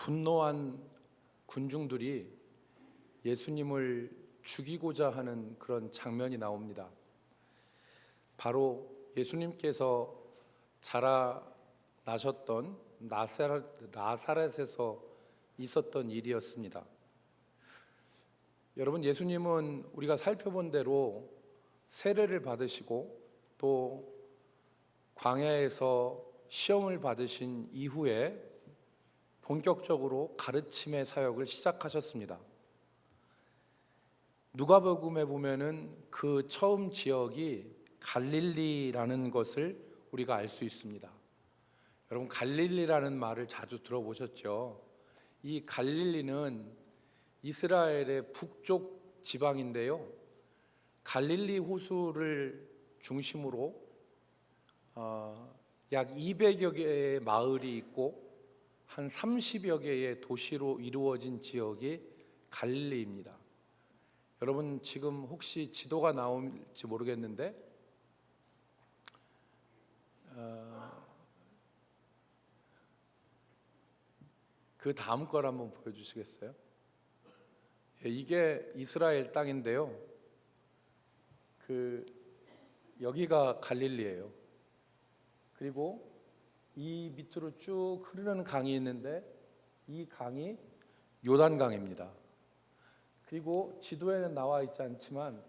분노한 군중들이 예수님을 죽이고자 하는 그런 장면이 나옵니다. 바로 예수님께서 자라나셨던 나사렛에서 있었던 일이었습니다. 여러분, 예수님은 우리가 살펴본 대로 세례를 받으시고 또 광야에서 시험을 받으신 이후에 본격적으로 가르침의 사역을 시작하셨습니다. 누가복음에 보면은 그 처음 지역이 갈릴리라는 것을 우리가 알 수 있습니다. 여러분, 갈릴리라는 말을 자주 들어보셨죠? 이 갈릴리는 이스라엘의 북쪽 지방인데요, 갈릴리 호수를 중심으로 약 200여 개의 마을이 있고 한 30여 개의 도시로 이루어진 지역이 갈릴리입니다. 여러분, 지금 혹시 지도가 나올지 모르겠는데 그 다음 걸 한번 보여주시겠어요? 이게 이스라엘 땅인데요, 여기가 갈릴리예요. 그리고 이 밑으로 쭉 흐르는 강이 있는데 이 강이 요단강입니다. 그리고 지도에는 나와 있지 않지만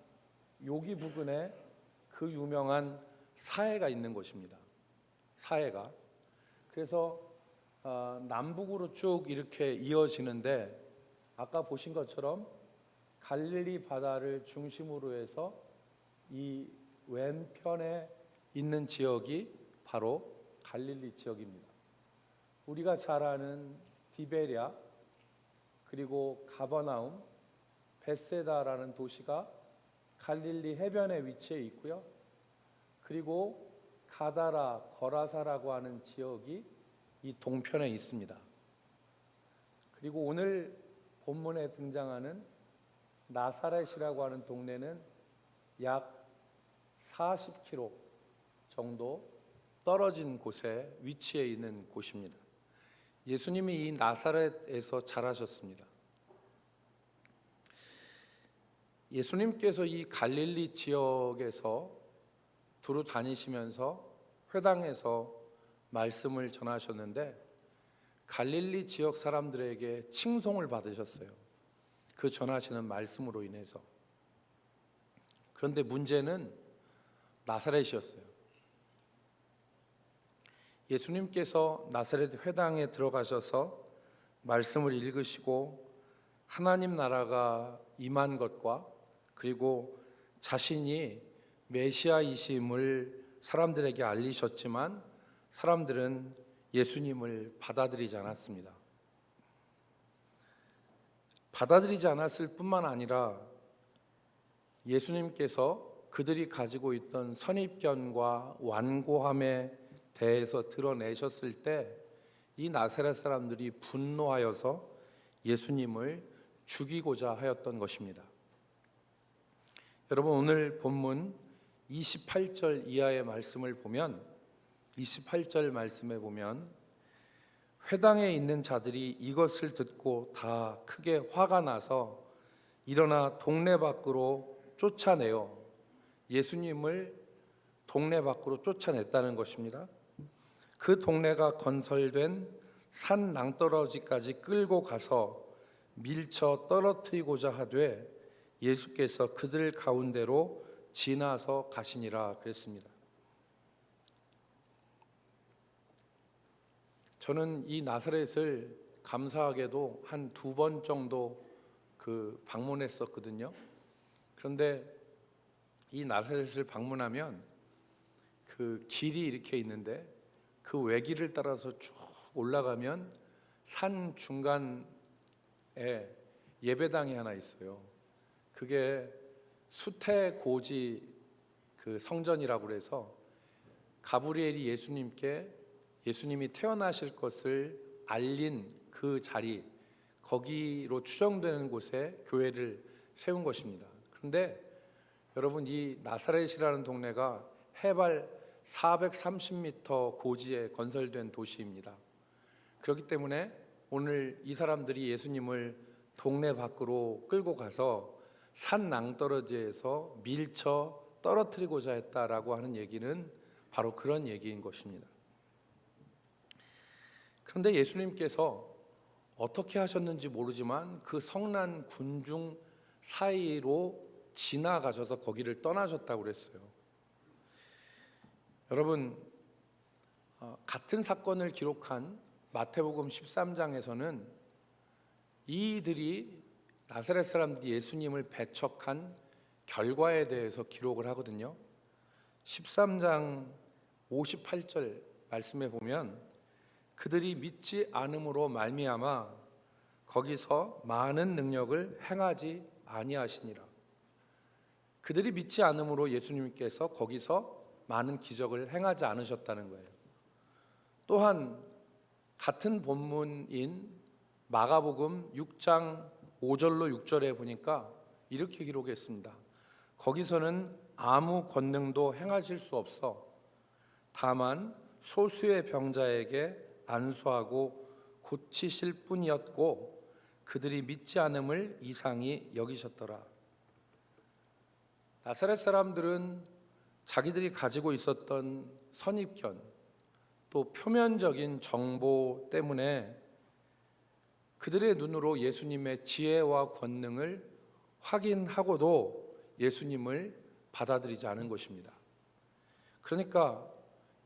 여기 부근에 그 유명한 사해가 있는 곳입니다. 사해가. 그래서 남북으로 쭉 이렇게 이어지는데, 아까 보신 것처럼 갈릴리 바다를 중심으로 해서 이 왼편에 있는 지역이 바로 갈릴리 지역입니다. 우리가 잘 아는 디베랴, 그리고 가버나움, 베세다라는 도시가 갈릴리 해변에 위치해 있고요. 그리고 가다라, 거라사라고 하는 지역이 이 동편에 있습니다. 그리고 오늘 본문에 등장하는 나사렛이라고 하는 동네는 약 40km 정도 떨어진 곳에 위치해 있는 곳입니다. 예수님이 이 나사렛에서 자라셨습니다. 예수님께서 이 갈릴리 지역에서 두루 다니시면서 회당에서 말씀을 전하셨는데, 갈릴리 지역 사람들에게 칭송을 받으셨어요. 그 전하시는 말씀으로 인해서. 그런데 문제는 나사렛이었어요. 예수님께서 나사렛 회당에 들어가셔서 말씀을 읽으시고 하나님 나라가 임한 것과 그리고 자신이 메시아이심을 사람들에게 알리셨지만 사람들은 예수님을 받아들이지 않았습니다. 받아들이지 않았을 뿐만 아니라 예수님께서 그들이 가지고 있던 선입견과 완고함에 대해서 드러내셨을 때 이 나사렛 사람들이 분노하여서 예수님을 죽이고자 하였던 것입니다. 여러분, 오늘 본문 28절 이하의 말씀을 보면, 28절 말씀에 보면 회당에 있는 자들이 이것을 듣고 다 크게 화가 나서 일어나 동네 밖으로 쫓아내어 예수님을 동네 밖으로 쫓아냈다는 것입니다. 그 동네가 건설된 산 낭떠러지까지 끌고 가서 밀쳐 떨어뜨리고자 하되 예수께서 그들 가운데로 지나서 가시니라 그랬습니다. 저는 이 나사렛을 감사하게도 한 2번 정도 방문했었거든요. 그런데 이 나사렛을 방문하면 그 길이 이렇게 있는데 그 외길을 따라서 쭉 올라가면 산 중간에 예배당이 하나 있어요. 그게 수태고지 성전이라고 그래서 가브리엘이 예수님이 태어나실 것을 알린 그 자리, 거기로 추정되는 곳에 교회를 세운 것입니다. 그런데 여러분, 이 나사렛이라는 동네가 해발 430m 고지에 건설된 도시입니다. 그렇기 때문에 오늘 이 사람들이 예수님을 동네 밖으로 끌고 가서 산 낭떠러지에서 밀쳐 떨어뜨리고자 했다라고 하는 얘기는 바로 그런 얘기인 것입니다. 그런데 예수님께서 어떻게 하셨는지 모르지만 그 성난 군중 사이로 지나가셔서 거기를 떠나셨다고 그랬어요. 여러분, 같은 사건을 기록한 마태복음 13장에서는 이들이 나사렛 사람들이 예수님을 배척한 결과에 대해서 기록을 하거든요. 13장 58절 말씀에 보면 그들이 믿지 않음으로 말미암아 거기서 많은 능력을 행하지 아니하시니라. 그들이 믿지 않음으로 예수님께서 거기서 많은 기적을 행하지 않으셨다는 거예요. 또한 같은 본문인 마가복음 6장 5절로 6절에 보니까 이렇게 기록했습니다. 거기서는 아무 권능도 행하실 수 없어 다만 소수의 병자에게 안수하고 고치실 뿐이었고 그들이 믿지 않음을 이상히 여기셨더라. 나사렛 사람들은 자기들이 가지고 있었던 선입견 또 표면적인 정보 때문에 그들의 눈으로 예수님의 지혜와 권능을 확인하고도 예수님을 받아들이지 않은 것입니다. 그러니까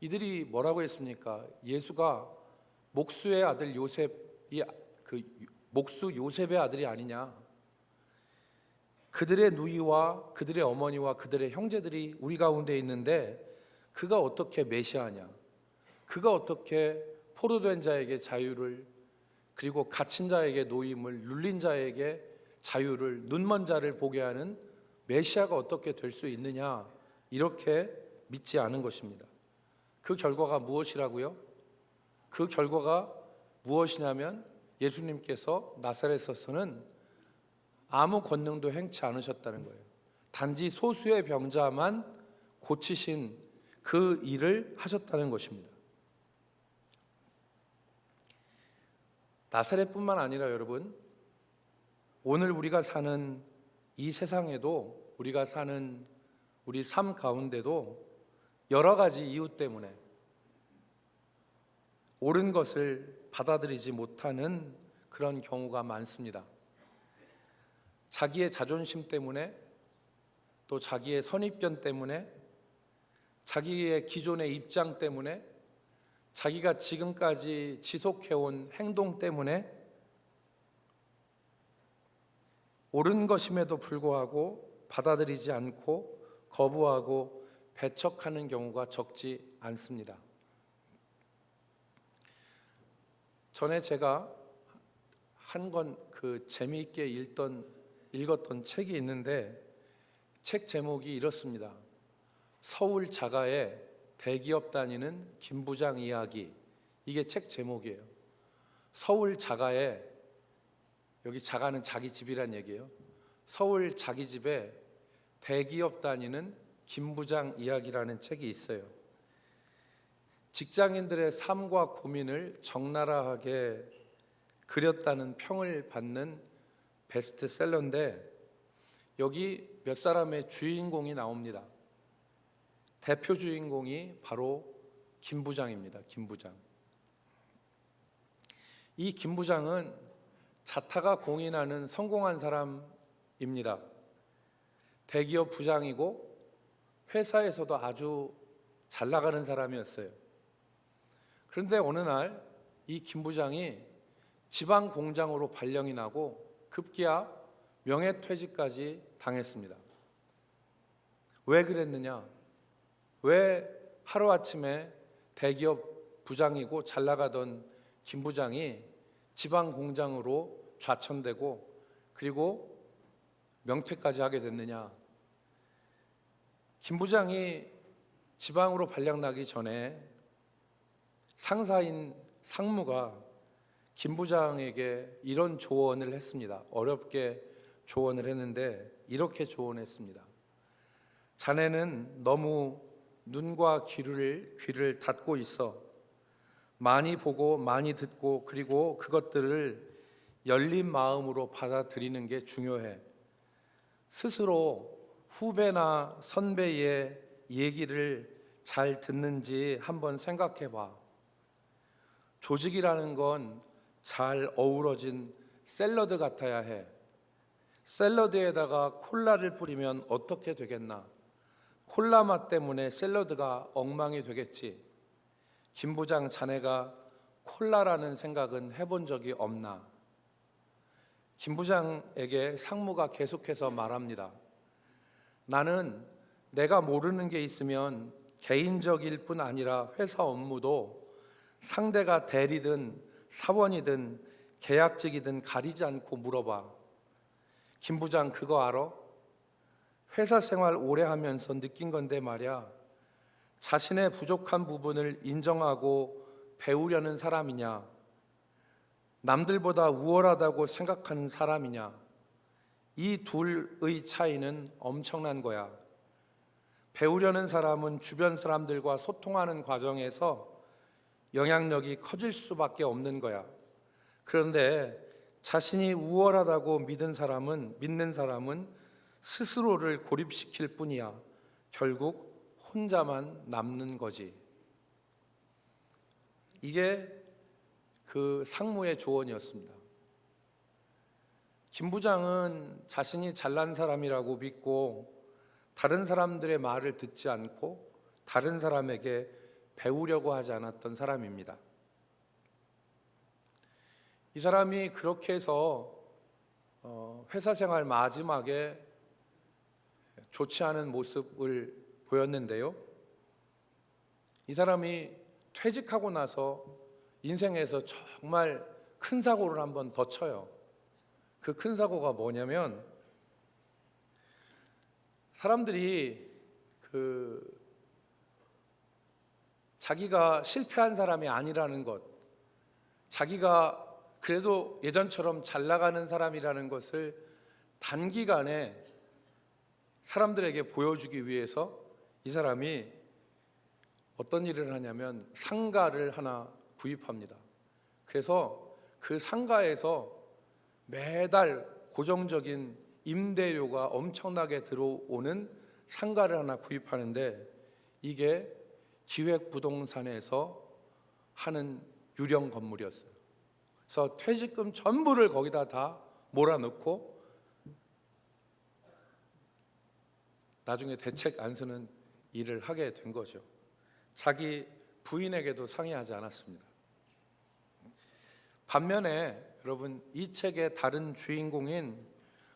이들이 뭐라고 했습니까? 예수가 목수의 아들 요셉이 목수 요셉의 아들이 아니냐? 그들의 누이와 그들의 어머니와 그들의 형제들이 우리 가운데 있는데 그가 어떻게 메시아냐? 그가 어떻게 포로된 자에게 자유를 그리고 갇힌 자에게 노임을 눌린 자에게 자유를 눈먼 자를 보게 하는 메시아가 어떻게 될 수 있느냐? 이렇게 믿지 않은 것입니다. 그 결과가 무엇이라고요? 그 결과가 무엇이냐면 예수님께서 나사렛에서는 아무 권능도 행치 않으셨다는 거예요. 단지 소수의 병자만 고치신 그 일을 하셨다는 것입니다. 나사렛뿐만 아니라 여러분, 오늘 우리가 사는 이 세상에도 우리가 사는 우리 삶 가운데도 여러 가지 이유 때문에 옳은 것을 받아들이지 못하는 그런 경우가 많습니다. 자기의 자존심 때문에 또 자기의 선입견 때문에 자기의 기존의 입장 때문에 자기가 지금까지 지속해온 행동 때문에 옳은 것임에도 불구하고 받아들이지 않고 거부하고 배척하는 경우가 적지 않습니다. 전에 제가 한 권 재미있게 읽었던 책이 있는데 책 제목이 이렇습니다. 서울 자가의 대기업 다니는 김 부장 이야기. 이게 책 제목이에요. 서울 자가의, 여기 자가는 자기 집이란 얘기예요. 서울 자기 집에 대기업 다니는 김 부장 이야기라는 책이 있어요. 직장인들의 삶과 고민을 적나라하게 그렸다는 평을 받는 베스트셀러인데 여기 몇 사람의 주인공이 나옵니다. 대표 주인공이 바로 김 부장입니다. 김 부장. 이 김 부장은 자타가 공인하는 성공한 사람입니다. 대기업 부장이고 회사에서도 아주 잘 나가는 사람이었어요. 그런데 어느 날 이 김 부장이 지방 공장으로 발령이 나고 급기야 명예퇴직까지 당했습니다. 왜 그랬느냐? 왜 하루아침에 대기업 부장이고 잘 나가던 김 부장이 지방 공장으로 좌천되고 그리고 명퇴까지 하게 됐느냐? 김 부장이 지방으로 발령 나기 전에 상사인 상무가 김 부장에게 이런 조언을 했습니다. 어렵게 조언을 했는데 이렇게 조언했습니다. 자네는 너무 눈과 귀를 닫고 있어. 많이 보고 많이 듣고 그리고 그것들을 열린 마음으로 받아들이는 게 중요해. 스스로 후배나 선배의 얘기를 잘 듣는지 한번 생각해 봐. 조직이라는 건 잘 어우러진 샐러드 같아야 해. 샐러드에다가 콜라를 뿌리면 어떻게 되겠나? 콜라 맛 때문에 샐러드가 엉망이 되겠지. 김 부장, 자네가 콜라라는 생각은 해본 적이 없나? 김 부장에게 상무가 계속해서 말합니다. 나는 내가 모르는 게 있으면 개인적일 뿐 아니라 회사 업무도 상대가 대리든 사원이든 계약직이든 가리지 않고 물어봐. 김 부장 그거 알아? 회사 생활 오래 하면서 느낀 건데 말이야. 자신의 부족한 부분을 인정하고 배우려는 사람이냐, 남들보다 우월하다고 생각하는 사람이냐, 이 둘의 차이는 엄청난 거야. 배우려는 사람은 주변 사람들과 소통하는 과정에서 영향력이 커질 수밖에 없는 거야. 그런데 자신이 우월하다고 믿는 사람은 스스로를 고립시킬 뿐이야. 결국 혼자만 남는 거지. 이게 그 상무의 조언이었습니다. 김 부장은 자신이 잘난 사람이라고 믿고 다른 사람들의 말을 듣지 않고 다른 사람에게 배우려고 하지 않았던 사람입니다. 이 사람이 그렇게 해서 회사 생활 마지막에 좋지 않은 모습을 보였는데요. 이 사람이 퇴직하고 나서 인생에서 정말 큰 사고를 한번 더 쳐요. 그 큰 사고가 뭐냐면 사람들이 자기가 실패한 사람이 아니라는 것, 자기가 그래도 예전처럼 잘 나가는 사람이라는 것을 단기간에 사람들에게 보여주기 위해서 이 사람이 어떤 일을 하냐면 상가를 하나 구입합니다. 그래서 그 상가에서 매달 고정적인 임대료가 엄청나게 들어오는 상가를 하나 구입하는데 이게 기획부동산에서 하는 유령 건물이었어요. 그래서 퇴직금 전부를 거기다 다 몰아넣고 나중에 대책 안 쓰는 일을 하게 된 거죠. 자기 부인에게도 상의하지 않았습니다. 반면에 여러분, 이 책의 다른 주인공인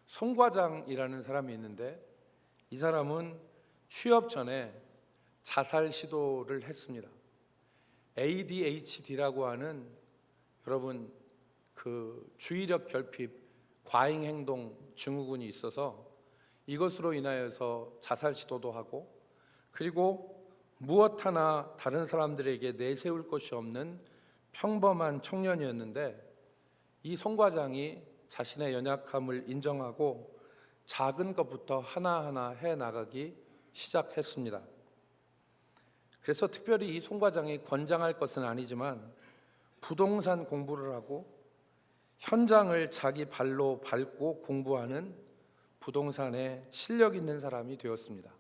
송 과장이라는 사람이 있는데 이 사람은 취업 전에 자살 시도를 했습니다. ADHD라고 하는 여러분 그 주의력 결핍 과잉 행동 증후군이 있어서 이것으로 인하여서 자살 시도도 하고 그리고 무엇 하나 다른 사람들에게 내세울 것이 없는 평범한 청년이었는데 이 송 과장이 자신의 연약함을 인정하고 작은 것부터 하나하나 해나가기 시작했습니다. 그래서 특별히 이 송 과장이 권장할 것은 아니지만 부동산 공부를 하고 현장을 자기 발로 밟고 공부하는 부동산에 실력 있는 사람이 되었습니다.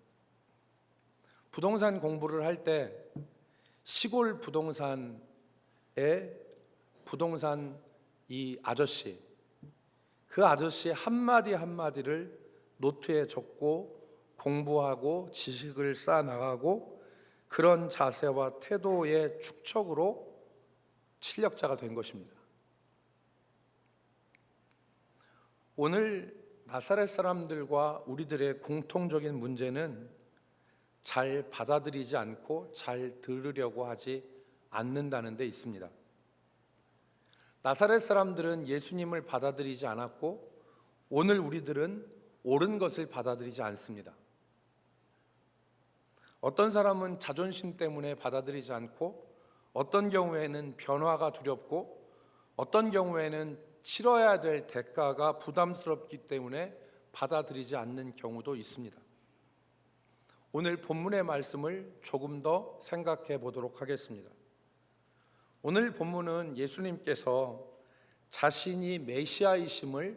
부동산 공부를 할 때 시골 부동산의 부동산 이 아저씨, 그 아저씨 한마디 한마디를 노트에 적고 공부하고 지식을 쌓아나가고 그런 자세와 태도의 축적으로 실력자가 된 것입니다. 오늘 나사렛 사람들과 우리들의 공통적인 문제는 잘 받아들이지 않고 잘 들으려고 하지 않는다는 데 있습니다. 나사렛 사람들은 예수님을 받아들이지 않았고 오늘 우리들은 옳은 것을 받아들이지 않습니다. 어떤 사람은 자존심 때문에 받아들이지 않고 어떤 경우에는 변화가 두렵고 어떤 경우에는 치러야 될 대가가 부담스럽기 때문에 받아들이지 않는 경우도 있습니다. 오늘 본문의 말씀을 조금 더 생각해 보도록 하겠습니다. 오늘 본문은 예수님께서 자신이 메시아이심을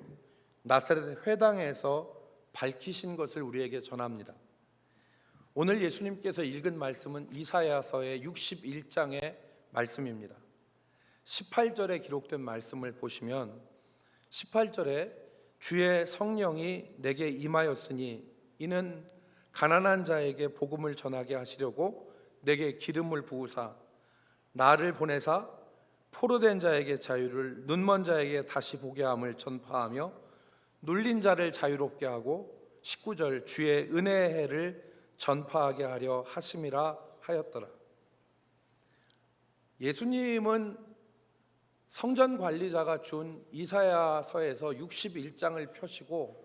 나사렛 회당에서 밝히신 것을 우리에게 전합니다. 오늘 예수님께서 읽은 말씀은 이사야서의 61장의 말씀입니다. 18절에 기록된 말씀을 보시면 18절에 주의 성령이 내게 임하였으니 이는 가난한 자에게 복음을 전하게 하시려고 내게 기름을 부으사 나를 보내사 포로된 자에게 자유를, 눈먼 자에게 다시 보게 함을 전파하며 눌린 자를 자유롭게 하고 19절 주의 은혜의 해를 전파하게 하려 하심이라 하였더라. 예수님은 성전 관리자가 준 이사야서에서 61장을 펴시고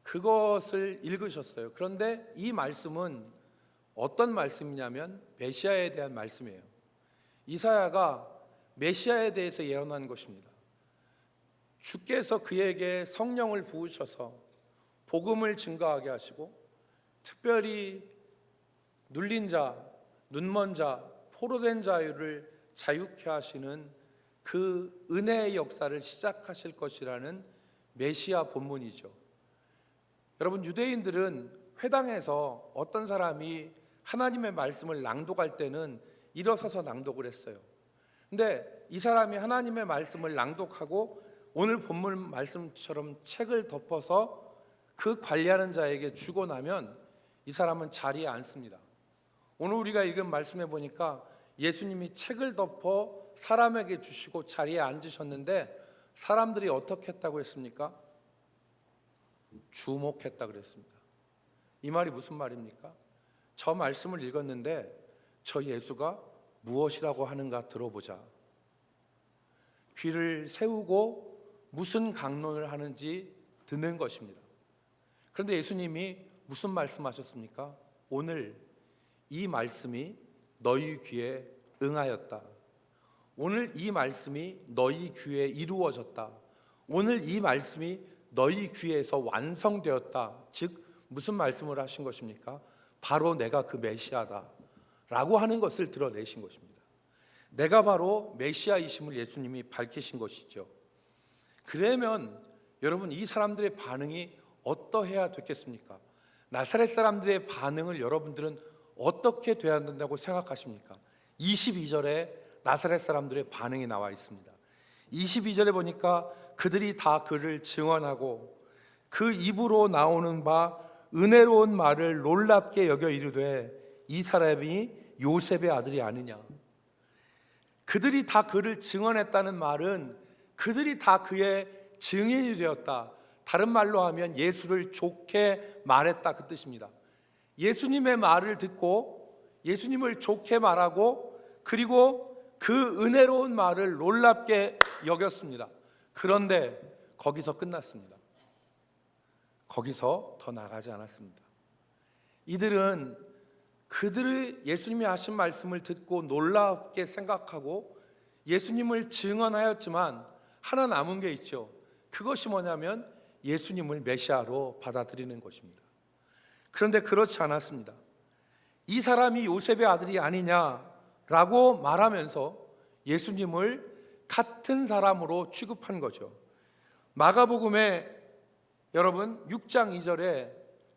그것을 읽으셨어요. 그런데 이 말씀은 어떤 말씀이냐면 메시아에 대한 말씀이에요. 이사야가 메시아에 대해서 예언한 것입니다. 주께서 그에게 성령을 부으셔서 복음을 증거하게 하시고 특별히 눌린 자, 눈먼 자, 포로된 자유를 자유케 하시는 그 은혜의 역사를 시작하실 것이라는 메시아 본문이죠. 여러분, 유대인들은 회당에서 어떤 사람이 하나님의 말씀을 낭독할 때는 일어서서 낭독을 했어요. 근데 이 사람이 하나님의 말씀을 낭독하고 오늘 본문 말씀처럼 책을 덮어서 그 관리하는 자에게 주고 나면 이 사람은 자리에 앉습니다. 오늘 우리가 읽은 말씀에 보니까 예수님이 책을 덮어 사람에게 주시고 자리에 앉으셨는데 사람들이 어떻게 했다고 했습니까? 주목했다 그랬습니다. 이 말이 무슨 말입니까? 저 말씀을 읽었는데 저 예수가 무엇이라고 하는가 들어보자. 귀를 세우고 무슨 강론을 하는지 듣는 것입니다. 그런데 예수님이 무슨 말씀하셨습니까? 오늘 이 말씀이 너희 귀에 응하였다. 오늘 이 말씀이 너희 귀에 이루어졌다. 오늘 이 말씀이 너희 귀에서 완성되었다. 즉 무슨 말씀을 하신 것입니까? 바로 내가 그 메시아다 라고 하는 것을 드러내신 것입니다. 내가 바로 메시아이심을 예수님이 밝히신 것이죠. 그러면 여러분, 이 사람들의 반응이 어떠해야 됐겠습니까? 나사렛 사람들의 반응을 여러분들은 어떻게 돼야 된다고 생각하십니까? 22절에 나사렛 사람들의 반응이 나와 있습니다. 22절에 보니까 그들이 다 그를 증언하고 그 입으로 나오는 바 은혜로운 말을 놀랍게 여겨 이르되 이 사람이 요셉의 아들이 아니냐. 그들이 다 그를 증언했다는 말은 그들이 다 그의 증인이 되었다. 다른 말로 하면 예수를 좋게 말했다 그 뜻입니다. 예수님의 말을 듣고 예수님을 좋게 말하고 그리고 그 은혜로운 말을 놀랍게 여겼습니다. 그런데 거기서 끝났습니다. 거기서 더 나가지 않았습니다. 이들은 그들의 예수님이 하신 말씀을 듣고 놀랍게 생각하고 예수님을 증언하였지만 하나 남은 게 있죠. 그것이 뭐냐면 예수님을 메시아로 받아들이는 것입니다. 그런데 그렇지 않았습니다. 이 사람이 요셉의 아들이 아니냐라고 말하면서 예수님을 같은 사람으로 취급한 거죠. 마가복음에 여러분 6장 2절에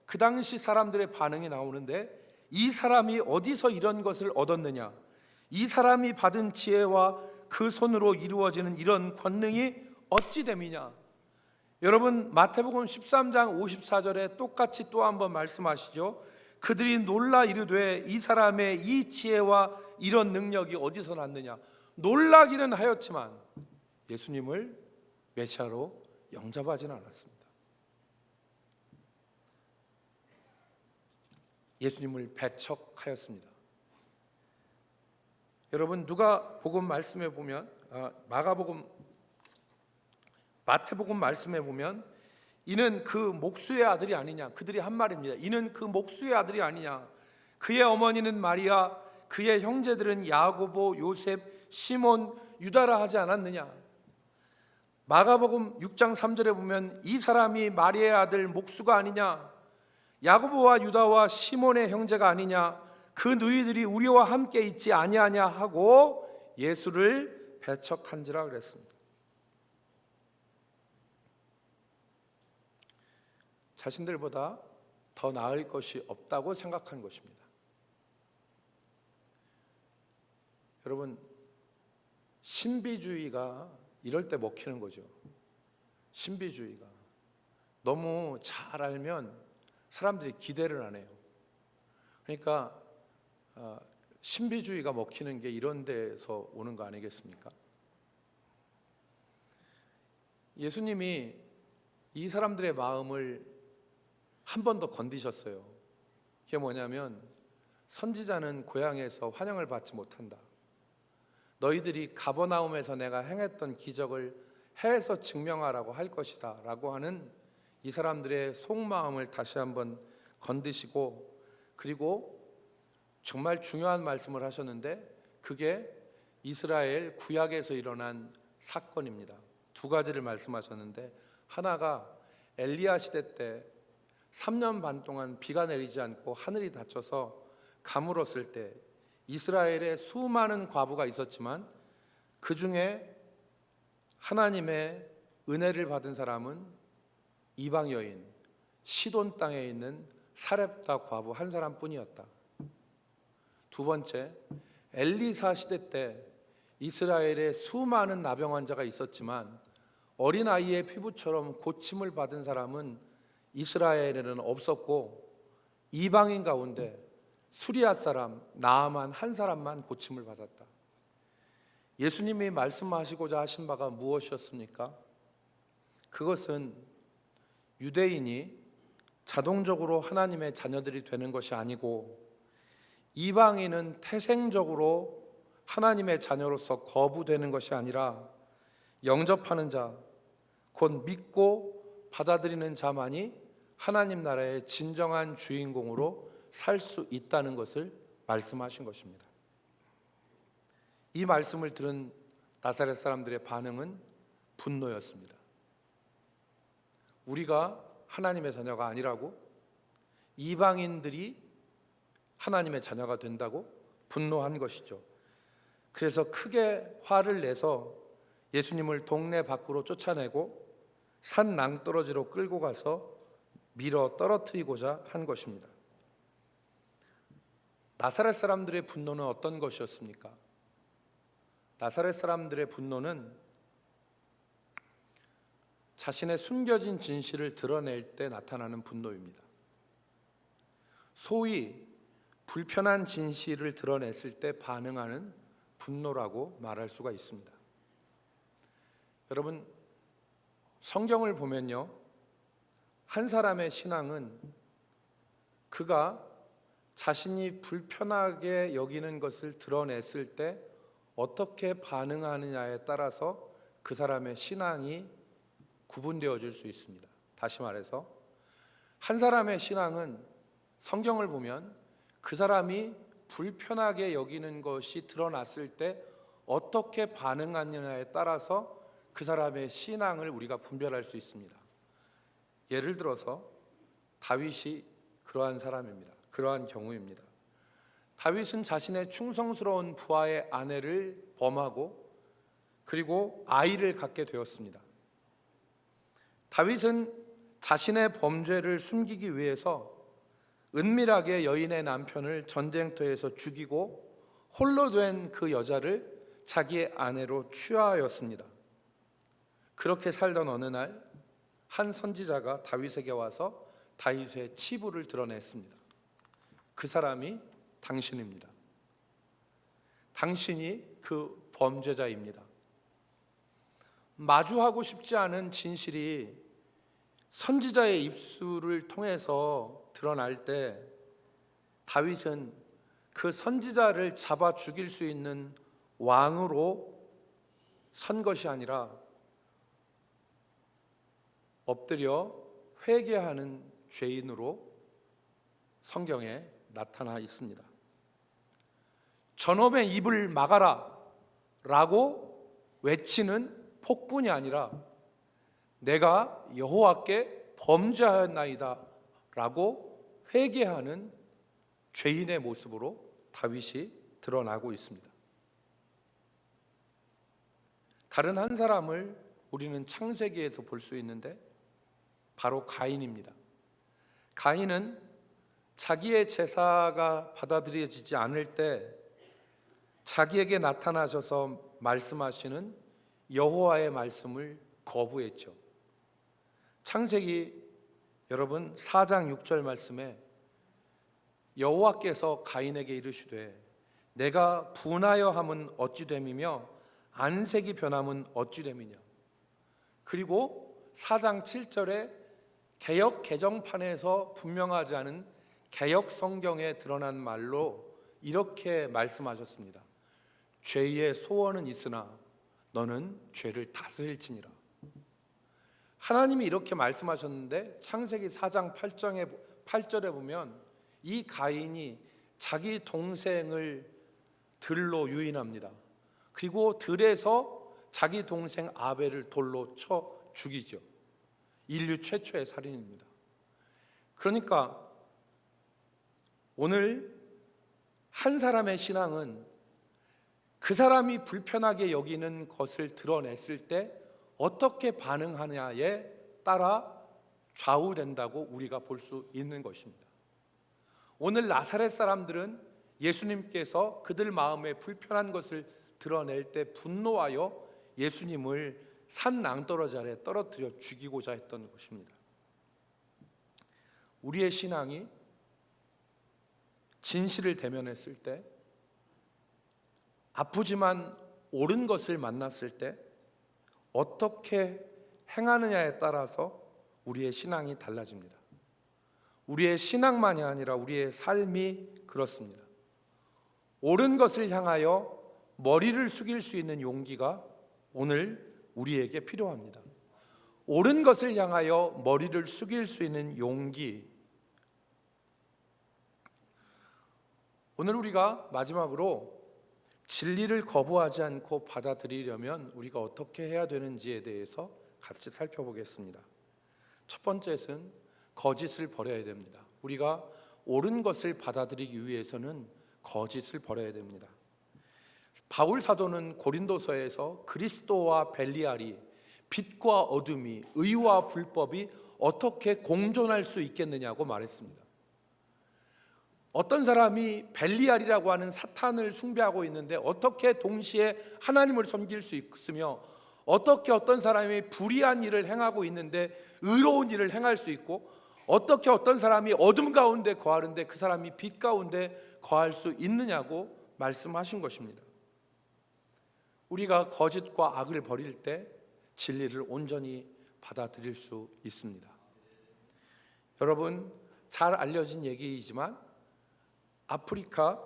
그 당시 사람들의 반응이 나오는데 이 사람이 어디서 이런 것을 얻었느냐? 이 사람이 받은 지혜와 그 손으로 이루어지는 이런 권능이 어찌 됨이냐? 여러분 마태복음 13장 54절에 똑같이 또 한번 말씀하시죠. 그들이 놀라 이르되 이 사람의 이 지혜와 이런 능력이 어디서 났느냐? 놀라기는 하였지만 예수님을 메시아로 영접하지는 않았습니다. 예수님을 배척하였습니다. 여러분 누가복음 말씀에 보면 마태복음 말씀에 보면 이는 그 목수의 아들이 아니냐. 그들이 한 말입니다. 이는 그 목수의 아들이 아니냐. 그의 어머니는 마리아, 그의 형제들은 야고보, 요셉, 시몬, 유다라 하지 않았느냐. 마가복음 6장 3절에 보면 이 사람이 마리아의 아들 목수가 아니냐. 야고보와 유다와 시몬의 형제가 아니냐. 그 너희들이 우리와 함께 있지 아니하냐 하고 예수를 배척한지라 그랬습니다. 자신들보다 더 나을 것이 없다고 생각한 것입니다. 여러분, 신비주의가 이럴 때 먹히는 거죠. 신비주의가 너무 잘 알면 사람들이 기대를 안 해요. 그러니까 신비주의가 먹히는 게 이런 데서 오는 거 아니겠습니까? 예수님이 이 사람들의 마음을 한 번 더 건드셨어요. 그게 뭐냐면, 선지자는 고향에서 환영을 받지 못한다. 너희들이 가버나움에서 내가 행했던 기적을 해서 증명하라고 할 것이다 라고 하는 이 사람들의 속마음을 다시 한번 건드시고, 그리고 정말 중요한 말씀을 하셨는데, 그게 이스라엘 구약에서 일어난 사건입니다. 두 가지를 말씀하셨는데, 하나가 엘리야 시대 때 3년 반 동안 비가 내리지 않고 하늘이 닫혀서 가물었을 때 이스라엘에 수많은 과부가 있었지만 그 중에 하나님의 은혜를 받은 사람은 이방 여인, 시돈 땅에 있는 사렙다 과부 한 사람뿐이었다. 두 번째, 엘리사 시대 때 이스라엘에 수많은 나병 환자가 있었지만 어린아이의 피부처럼 고침을 받은 사람은 이스라엘에는 없었고, 이방인 가운데 수리아 사람 나아만 한 사람만 고침을 받았다. 예수님이 말씀하시고자 하신 바가 무엇이었습니까? 그것은 유대인이 자동적으로 하나님의 자녀들이 되는 것이 아니고, 이방인은 태생적으로 하나님의 자녀로서 거부되는 것이 아니라 영접하는 자, 곧 믿고 받아들이는 자만이 하나님 나라의 진정한 주인공으로 살 수 있다는 것을 말씀하신 것입니다. 이 말씀을 들은 나사렛 사람들의 반응은 분노였습니다. 우리가 하나님의 자녀가 아니라고? 이방인들이 하나님의 자녀가 된다고? 분노한 것이죠. 그래서 크게 화를 내서 예수님을 동네 밖으로 쫓아내고 산 낭떠러지로 끌고 가서 밀어 떨어뜨리고자 한 것입니다. 나사렛 사람들의 분노는 어떤 것이었습니까? 나사렛 사람들의 분노는 자신의 숨겨진 진실을 드러낼 때 나타나는 분노입니다. 소위 불편한 진실을 드러냈을 때 반응하는 분노라고 말할 수가 있습니다. 여러분, 성경을 보면요, 한 사람의 신앙은 그가 자신이 불편하게 여기는 것을 드러냈을 때 어떻게 반응하느냐에 따라서 그 사람의 신앙이 구분되어질 수 있습니다. 다시 말해서 한 사람의 신앙은 성경을 보면 그 사람이 불편하게 여기는 것이 드러났을 때 어떻게 반응하느냐에 따라서 그 사람의 신앙을 우리가 분별할 수 있습니다. 예를 들어서 다윗이 그러한 사람입니다. 그러한 경우입니다. 다윗은 자신의 충성스러운 부하의 아내를 범하고 그리고 아이를 갖게 되었습니다. 다윗은 자신의 범죄를 숨기기 위해서 은밀하게 여인의 남편을 전쟁터에서 죽이고 홀로 된 그 여자를 자기의 아내로 취하였습니다. 그렇게 살던 어느 날 한 선지자가 다윗에게 와서 다윗의 치부를 드러냈습니다. 그 사람이 당신입니다. 당신이 그 범죄자입니다. 마주하고 싶지 않은 진실이 선지자의 입술을 통해서 드러날 때 다윗은 그 선지자를 잡아 죽일 수 있는 왕으로 선 것이 아니라 엎드려 회개하는 죄인으로 성경에 나타나 있습니다. 저놈의 입을 막아라 라고 외치는 폭군이 아니라 내가 여호와께 범죄하였나이다 라고 회개하는 죄인의 모습으로 다윗이 드러나고 있습니다. 다른 한 사람을 우리는 창세기에서 볼 수 있는데 바로 가인입니다. 가인은 자기의 제사가 받아들여지지 않을 때 자기에게 나타나셔서 말씀하시는 여호와의 말씀을 거부했죠. 창세기 여러분 4장 6절 말씀에 여호와께서 가인에게 이르시되 내가 분하여 함은 어찌 됨이며 안색이 변함은 어찌 됨이냐. 그리고 4장 7절에 개역 개정판에서 분명하지 않은 개역 성경에 드러난 말로 이렇게 말씀하셨습니다. 죄의 소원은 있으나 너는 죄를 다스릴지니라. 하나님이 이렇게 말씀하셨는데 창세기 4장 8절에 보면 이 가인이 자기 동생을 들로 유인합니다. 그리고 들에서 자기 동생 아벨을 돌로 쳐 죽이죠. 인류 최초의 살인입니다. 그러니까 오늘 한 사람의 신앙은 그 사람이 불편하게 여기는 것을 드러냈을 때 어떻게 반응하냐에 따라 좌우된다고 우리가 볼 수 있는 것입니다. 오늘 나사렛 사람들은 예수님께서 그들 마음에 불편한 것을 드러낼 때 분노하여 예수님을 산 낭떠러지 아래 떨어뜨려 죽이고자 했던 것입니다. 우리의 신앙이 진실을 대면했을 때, 아프지만 옳은 것을 만났을 때 어떻게 행하느냐에 따라서 우리의 신앙이 달라집니다. 우리의 신앙만이 아니라 우리의 삶이 그렇습니다. 옳은 것을 향하여 머리를 숙일 수 있는 용기가 오늘 우리에게 필요합니다. 옳은 것을 향하여 머리를 숙일 수 있는 용기. 오늘 우리가 마지막으로 진리를 거부하지 않고 받아들이려면 우리가 어떻게 해야 되는지에 대해서 같이 살펴보겠습니다. 첫 번째는 거짓을 버려야 됩니다. 우리가 옳은 것을 받아들이기 위해서는 거짓을 버려야 됩니다. 바울 사도는 고린도서에서 그리스도와 벨리알이, 빛과 어둠이, 의와 불법이 어떻게 공존할 수 있겠느냐고 말했습니다. 어떤 사람이 벨리알이라고 하는 사탄을 숭배하고 있는데 어떻게 동시에 하나님을 섬길 수 있으며, 어떻게 어떤 사람이 불의한 일을 행하고 있는데 의로운 일을 행할 수 있고, 어떻게 어떤 사람이 어둠 가운데 거하는데 그 사람이 빛 가운데 거할 수 있느냐고 말씀하신 것입니다. 우리가 거짓과 악을 버릴 때 진리를 온전히 받아들일 수 있습니다. 여러분, 잘 알려진 얘기이지만 아프리카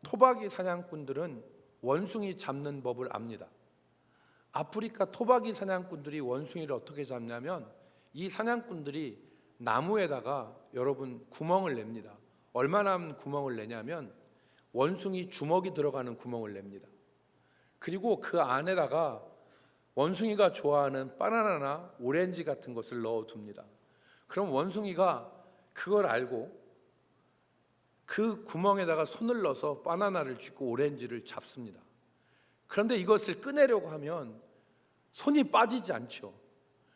토박이 사냥꾼들은 원숭이 잡는 법을 압니다. 아프리카 토박이 사냥꾼들이 원숭이를 어떻게 잡냐면, 이 사냥꾼들이 나무에다가 여러분 구멍을 냅니다. 얼마나 구멍을 내냐면 원숭이 주먹이 들어가는 구멍을 냅니다. 그리고 그 안에다가 원숭이가 좋아하는 바나나나 오렌지 같은 것을 넣어둡니다. 그럼 원숭이가 그걸 알고 그 구멍에다가 손을 넣어서 바나나를 쥐고 오렌지를 잡습니다. 그런데 이것을 꺼내려고 하면 손이 빠지지 않죠.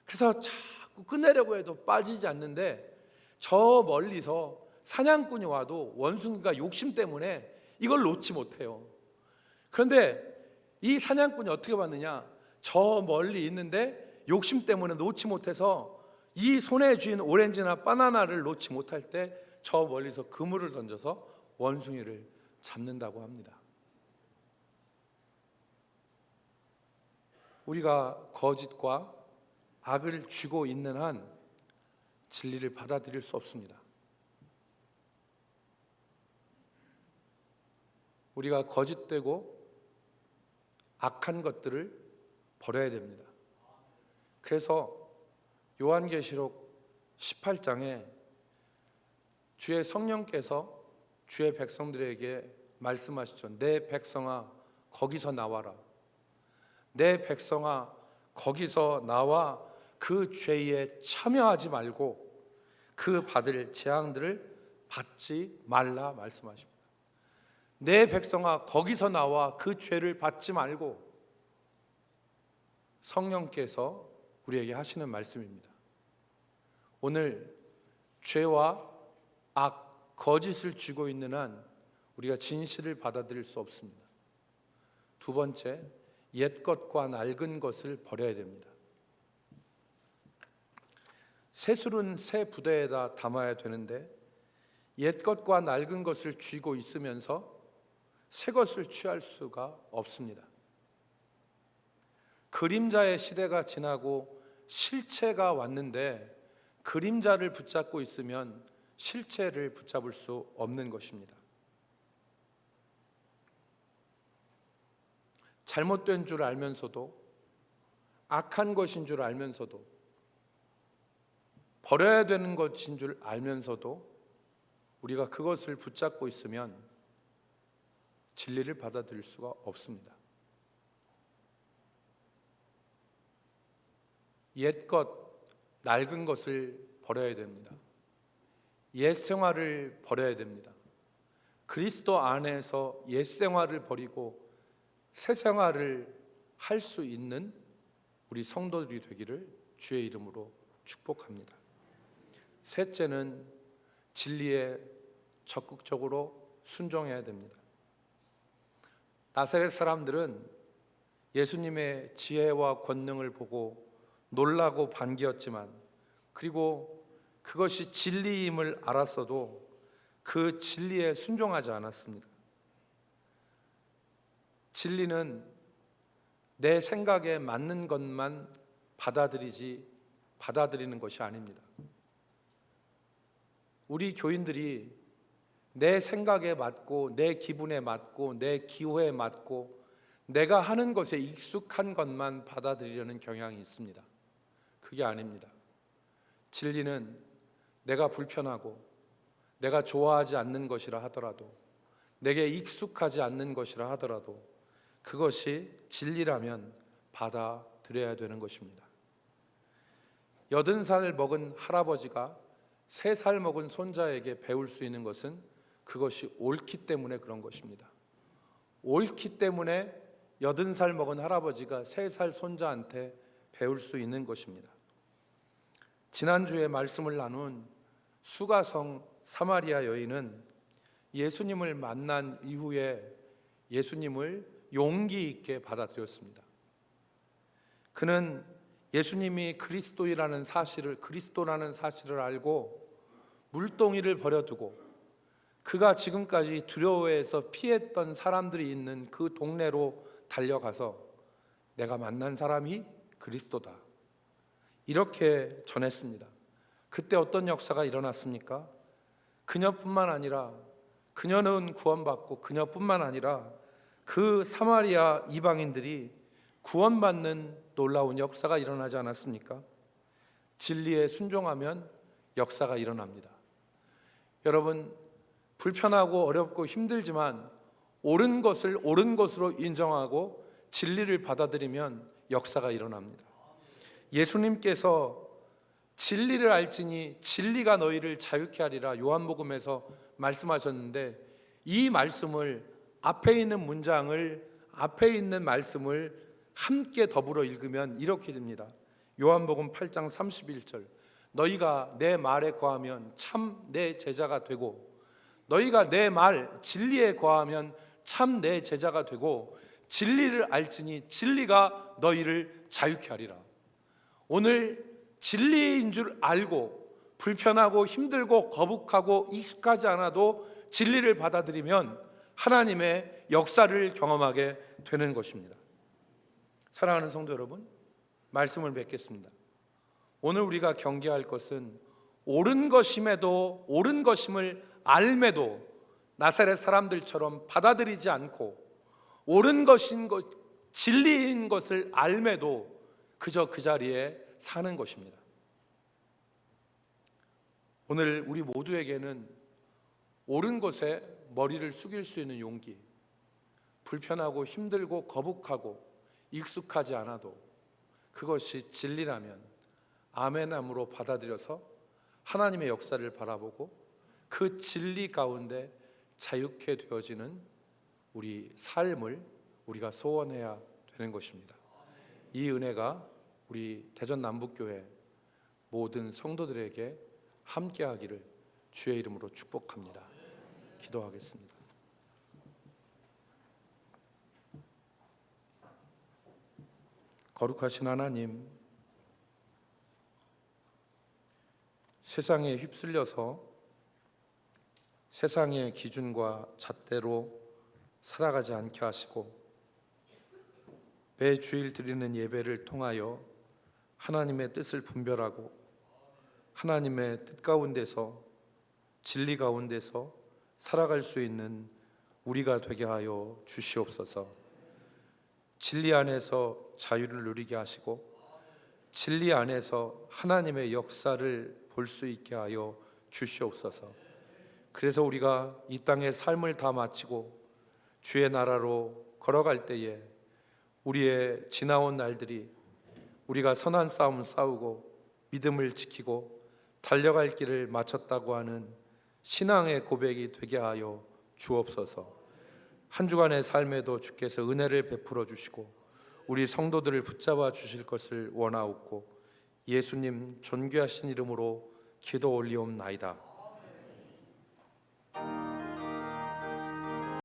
그래서 자꾸 꺼내려고 해도 빠지지 않는데, 저 멀리서 사냥꾼이 와도 원숭이가 욕심 때문에 이걸 놓지 못해요. 그런데 이 사냥꾼이 어떻게 받느냐, 저 멀리 있는데 욕심 때문에 놓지 못해서 이 손에 쥔 오렌지나 바나나를 놓지 못할 때 저 멀리서 그물을 던져서 원숭이를 잡는다고 합니다. 우리가 거짓과 악을 쥐고 있는 한 진리를 받아들일 수 없습니다. 우리가 거짓되고 악한 것들을 버려야 됩니다. 그래서 요한계시록 18장에 주의 성령께서 주의 백성들에게 말씀하시죠. 내 백성아 거기서 나와라. 내 백성아 거기서 나와 그 죄에 참여하지 말고 그 받을 재앙들을 받지 말라 말씀하십니다. 내 백성아 거기서 나와 그 죄를 받지 말고, 성령께서 우리에게 하시는 말씀입니다. 오늘 죄와 악, 거짓을 쥐고 있는 한 우리가 진실을 받아들일 수 없습니다. 두 번째, 옛것과 낡은 것을 버려야 됩니다. 새술은 새 부대에다 담아야 되는데 옛것과 낡은 것을 쥐고 있으면서 새 것을 취할 수가 없습니다. 그림자의 시대가 지나고 실체가 왔는데 그림자를 붙잡고 있으면 실체를 붙잡을 수 없는 것입니다. 잘못된 줄 알면서도, 악한 것인 줄 알면서도, 버려야 되는 것인 줄 알면서도 우리가 그것을 붙잡고 있으면 진리를 받아들일 수가 없습니다. 옛것, 낡은 것을 버려야 됩니다. 옛 생활을 버려야 됩니다. 그리스도 안에서 옛 생활을 버리고 새 생활을 할 수 있는 우리 성도들이 되기를 주의 이름으로 축복합니다. 셋째는 진리에 적극적으로 순종해야 됩니다. 나사렛 사람들은 예수님의 지혜와 권능을 보고 놀라고 반기었지만, 그리고 그것이 진리임을 알았어도 그 진리에 순종하지 않았습니다. 진리는 내 생각에 맞는 것만 받아들이는 것이 아닙니다. 우리 교인들이 내 생각에 맞고 내 기분에 맞고 내 기호에 맞고 내가 하는 것에 익숙한 것만 받아들이려는 경향이 있습니다. 그게 아닙니다. 진리는 내가 불편하고 내가 좋아하지 않는 것이라 하더라도, 내게 익숙하지 않는 것이라 하더라도 그것이 진리라면 받아들여야 되는 것입니다. 80살 먹은 할아버지가 3살 먹은 손자에게 배울 수 있는 것은 그것이 옳기 때문에 그런 것입니다. 옳기 때문에 80살 먹은 할아버지가 3살 손자한테 배울 수 있는 것입니다. 지난주에 말씀을 나눈 수가성 사마리아 여인은 예수님을 만난 이후에 예수님을 용기 있게 받아들였습니다. 그는 예수님이 그리스도라는 사실을 알고 물동이를 버려두고 그가 지금까지 두려워해서 피했던 사람들이 있는 그 동네로 달려가서 내가 만난 사람이 그리스도다, 이렇게 전했습니다. 그때 어떤 역사가 일어났습니까? 그녀뿐만 아니라, 그녀는 구원받고 그녀뿐만 아니라 그 사마리아 이방인들이 구원받는 놀라운 역사가 일어나지 않았습니까? 진리에 순종하면 역사가 일어납니다. 여러분, 불편하고 어렵고 힘들지만 옳은 것을 옳은 것으로 인정하고 진리를 받아들이면 역사가 일어납니다. 예수님께서 진리를 알지니 진리가 너희를 자유케 하리라 요한복음에서 말씀하셨는데, 이 말씀을 앞에 있는 문장을, 앞에 있는 말씀을 함께 더불어 읽으면 이렇게 됩니다. 요한복음 8장 31절, 너희가 내 말에 거하면 참 내 제자가 되고, 너희가 내 말 진리에 거하면 참 내 제자가 되고, 진리를 알지니 진리가 너희를 자유케 하리라. 오늘 진리인 줄 알고 불편하고 힘들고 거북하고 익숙하지 않아도 진리를 받아들이면 하나님의 역사를 경험하게 되는 것입니다. 사랑하는 성도 여러분, 말씀을 맺겠습니다. 오늘 우리가 경계할 것은 옳은 것임에도, 옳은 것임을 알매도 나사렛 사람들처럼 받아들이지 않고, 옳은 것인 것, 진리인 것을 알매도 그저 그 자리에 사는 것입니다. 오늘 우리 모두에게는 옳은 것에 머리를 숙일 수 있는 용기, 불편하고 힘들고 거북하고 익숙하지 않아도 그것이 진리라면 아멘함으로 받아들여서 하나님의 역사를 바라보고 그 진리 가운데 자유케 되어지는 우리 삶을 우리가 소원해야 되는 것입니다. 이 은혜가 우리 대전 남북교회 모든 성도들에게 함께하기를 주의 이름으로 축복합니다. 기도하겠습니다. 거룩하신 하나님, 세상에 휩쓸려서 세상의 기준과 잣대로 살아가지 않게 하시고 매 주일 드리는 예배를 통하여 하나님의 뜻을 분별하고 하나님의 뜻 가운데서 진리 가운데서 살아갈 수 있는 우리가 되게 하여 주시옵소서. 진리 안에서 자유를 누리게 하시고 진리 안에서 하나님의 역사를 볼 수 있게 하여 주시옵소서. 그래서 우리가 이 땅의 삶을 다 마치고 주의 나라로 걸어갈 때에 우리의 지나온 날들이 우리가 선한 싸움을 싸우고 믿음을 지키고 달려갈 길을 마쳤다고 하는 신앙의 고백이 되게 하여 주옵소서. 한 주간의 삶에도 주께서 은혜를 베풀어 주시고 우리 성도들을 붙잡아 주실 것을 원하옵고 예수님 존귀하신 이름으로 기도 올리옵나이다.